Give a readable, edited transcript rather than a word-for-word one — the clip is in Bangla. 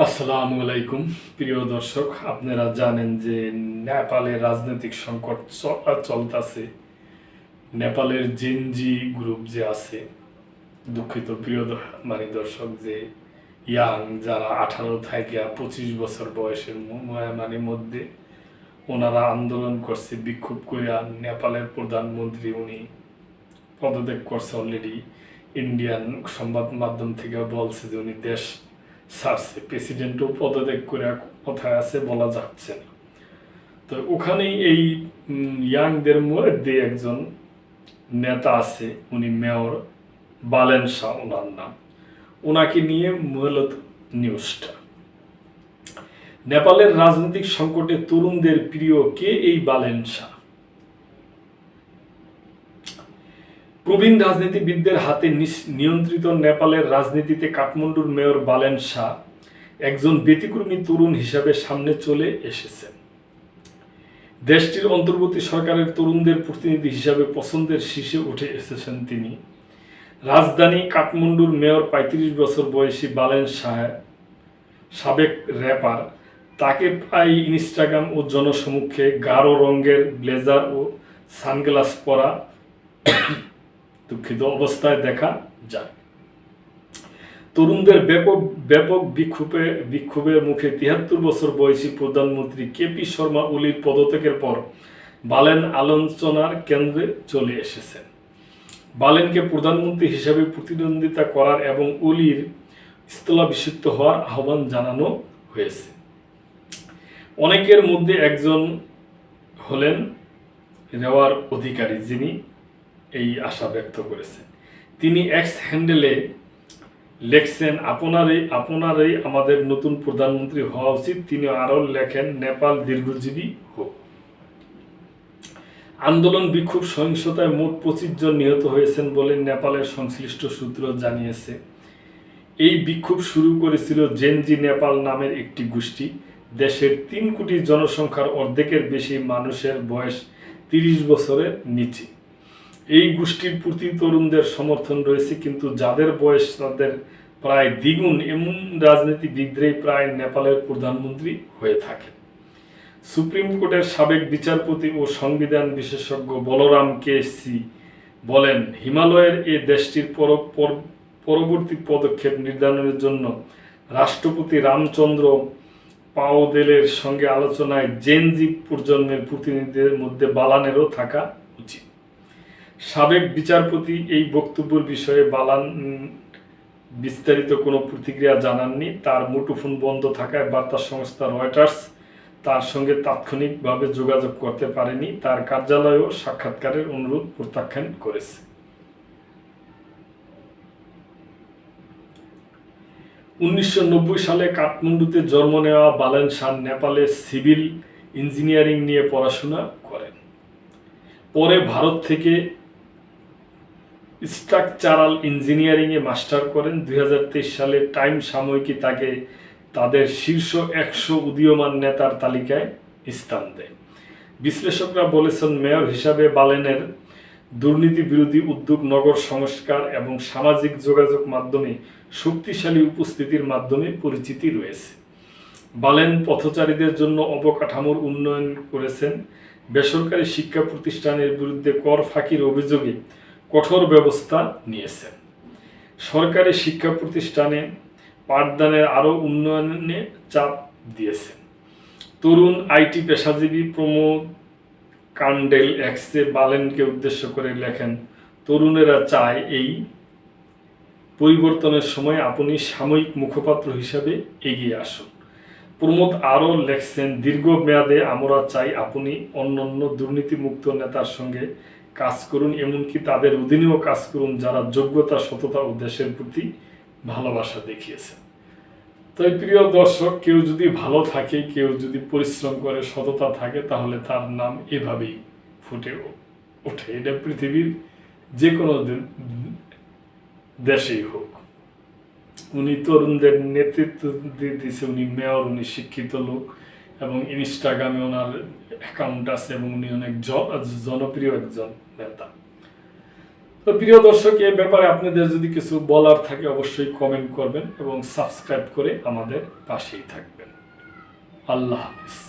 আসসালামু আলাইকুম প্রিয় দর্শক, আপনারা জানেন যে নেপালে রাজনৈতিক সংকট চলতেছে। নেপালের জেনজি গ্রুপ যে আছে, দুঃখিত প্রিয় দর্শক, যে ইয়াং যারা 18 থেকে 25 বছর বয়সের মধ্যে ওনারা আন্দোলন করছে, বিক্ষোভ করে নেপালের প্রধানমন্ত্রী উনি পদত্যাগ করছে অলরেডি। ইন্ডিয়ান সংবাদ মাধ্যম থেকে বলছে যে উনি দেশ ছাড়ছে, প্রেসিডেন্টও পদত্যাগ করে কোথায় আছে বলা যাচ্ছে না। তো ওখানেই এই ইয়াংদের মধ্যে একজন নেতা আছে, উনি মেয়র বালেন শাহ ওনার নাম। ওনাকে নিয়ে মূলত নিউজটা। নেপালের রাজনৈতিক সংকটে তরুণদের প্রিয় কে এই বালেন শাহ? প্রবীণ রাজনীতিবিদদের হাতে নিয়ন্ত্রিত নেপালের রাজনীতিতে কাঠমান্ডুর মেয়র বালেন শাহ একজন ব্যতিক্রমী তরুণ হিসাবে সামনে চলে এসেছেন। দেশটির অন্তর্বর্তী সরকারের তরুণদের প্রতিনিধি হিসাবে পছন্দের শীর্ষে উঠে এসেছেন তিনি। রাজধানী কাঠমান্ডুর মেয়র 35 বছর বয়সী বালেন শাহ, সাবেক র্যাপার, তাকে প্রায় ইনস্টাগ্রাম ও জনসমক্ষে গাঢ় রঙের ব্লেজার ও সানগ্লাস পরা দুঃখিত অবস্থায় দেখা যায়। তরুণদের ব্যাপক বিক্ষোভের মুখে 73 বছর বয়সী প্রধানমন্ত্রী কেপি শর্মা ওলির পদত্যাগের পর বালেন আলোচনার কেন্দ্রে চলে এসেছেন। বালেনকে প্রধানমন্ত্রী হিসাবে প্রতিদ্বন্দ্বিতা করার এবং ওলির স্থলাভিষিক্ত হওয়ার আহ্বান জানানো হয়েছে। অনেকের মধ্যে একজন হলেন রেওয়ার অধিকারী, যিনি এই আশা ব্যক্ত করেছেন। তিনি এক্স হ্যান্ডেলে লেখছেন, আপনারই আমাদের নতুন প্রধানমন্ত্রী হওয়া উচিত। তিনি আরও লেখেন, নেপাল দীর্ঘজীবী হোক। আন্দোলন বিক্ষোভ সহিংসতায় মোট 25 জন নিহত হয়েছেন বলে নেপালের সংশ্লিষ্ট সূত্র জানিয়েছে। এই বিক্ষোভ শুরু করেছিল জেনজি নেপাল নামের একটি গোষ্ঠী। দেশের 3 কোটি জনসংখ্যার অর্ধেকের বেশি মানুষের বয়স 30 বছরের নিচে। এই গোষ্ঠীর প্রতি তরুণদের সমর্থন রয়েছে, কিন্তু যাদের বয়স তাদের প্রায় দ্বিগুণ এমন রাজনীতিবিদরাই প্রায় নেপালের প্রধানমন্ত্রী হয়ে থাকে। সুপ্রিম কোর্টের সাবেক বিচারপতি ও সংবিধান বিশেষজ্ঞ বলরাম কেসি বলেন, হিমালয়ের এই দেশটির পরবর্তী পদক্ষেপ নির্ধারণের জন্য রাষ্ট্রপতি রামচন্দ্র পাওদেলের সঙ্গে আলোচনায় জেনজি প্রজন্মের প্রতিনিধিদের মধ্যে বালানেরও থাকা উচিত। সাবেক বিচারপতি এই বক্তব্যের বিষয়ে বালান বিস্তারিত কোনো প্রতিক্রিয়া জানাননি। তার মুঠোফোন বন্ধ থাকায় বার্তা সংস্থা রয়টার্স তার সঙ্গে তাৎক্ষণিকভাবে যোগাযোগ করতে পারেনি। তার কার্যালয়ও সাক্ষাৎকারের অনুরোধ প্রত্যাখ্যান করেছে। 1990 সালে কাঠমান্ডুতে জন্ম নেওয়া বালেন শাহ নেপালে সিভিল ইঞ্জিনিয়ারিং নিয়ে পড়াশোনা করেন। পরে ভারত থেকে স্ট্রাকচারাল ইঞ্জিনিয়ারিংয়ে মাস্টার করেন। 2023 সালে টাইম সাময়িকী তাকে তাদের শীর্ষ 100 উদীয়মান নেতার তালিকায় স্থান দেয়। বিশ্লেষকরা বলেছেন, মেয়র হিসাবে বালেনের দুর্নীতি বিরোধী উদ্যোগ, নগর সংস্কার এবং সামাজিক যোগাযোগ মাধ্যমে শক্তিশালী উপস্থিতির মাধ্যমে পরিচিতি রয়েছে। বালেন পথচারীদের জন্য অবকাঠামোর উন্নয়ন করেছেন। বেসরকারি শিক্ষা প্রতিষ্ঠানের বিরুদ্ধে কর ফাঁকির অভিযোগে কঠোর ব্যবস্থা নিয়েছেন। সরকারি শিক্ষা প্রতিষ্ঠানে পাঠদানের আরও উন্নয়নে চাপ দিয়েছেন। তরুণ আইটি পেশাজীবী প্রমোদ কান্ডেল এক্সে বালেনকে উদ্দেশ্য করে লেখেন, তরুণেরা চায় এই পরিবর্তনের সময় আপনি সাময়িক মুখপাত্র হিসাবে এগিয়ে আসুন। প্রমোদ আরও লেখছেন, দীর্ঘমেয়াদে আমরা চাই আপনি অন্যান্য দুর্নীতিমুক্ত নেতার সঙ্গে কাজ করুন, এমনকি তাদের অধীনেও কাজ করুন যারা যোগ্যতা, সততা ও দেশের প্রতি ভালোবাসা দেখিয়েছেন। তাই প্রিয় দর্শক, কেউ যদি ভালো থাকে, কেউ যদি পরিশ্রম করে, সততা থাকে, তাহলে তার নাম এভাবেই ফুটে ওঠে। এটা পৃথিবীর যে কোনো দেশেই হোক। উনি তরুণদের নেতৃত্ব দিতেছে, উনি মেয়র, উনি শিক্ষিত লোক এবং ইনস্টাগ্রামে ওনার অ্যাকাউন্ট আছে এবং উনি অনেক জনপ্রিয় একজন নেতা। তো প্রিয় দর্শক, এ ব্যাপারে আপনাদের যদি কিছু বলার থাকে অবশ্যই কমেন্ট করবেন এবং সাবস্ক্রাইব করে আমাদের পাশেই থাকবেন। আল্লাহ হাফিজ।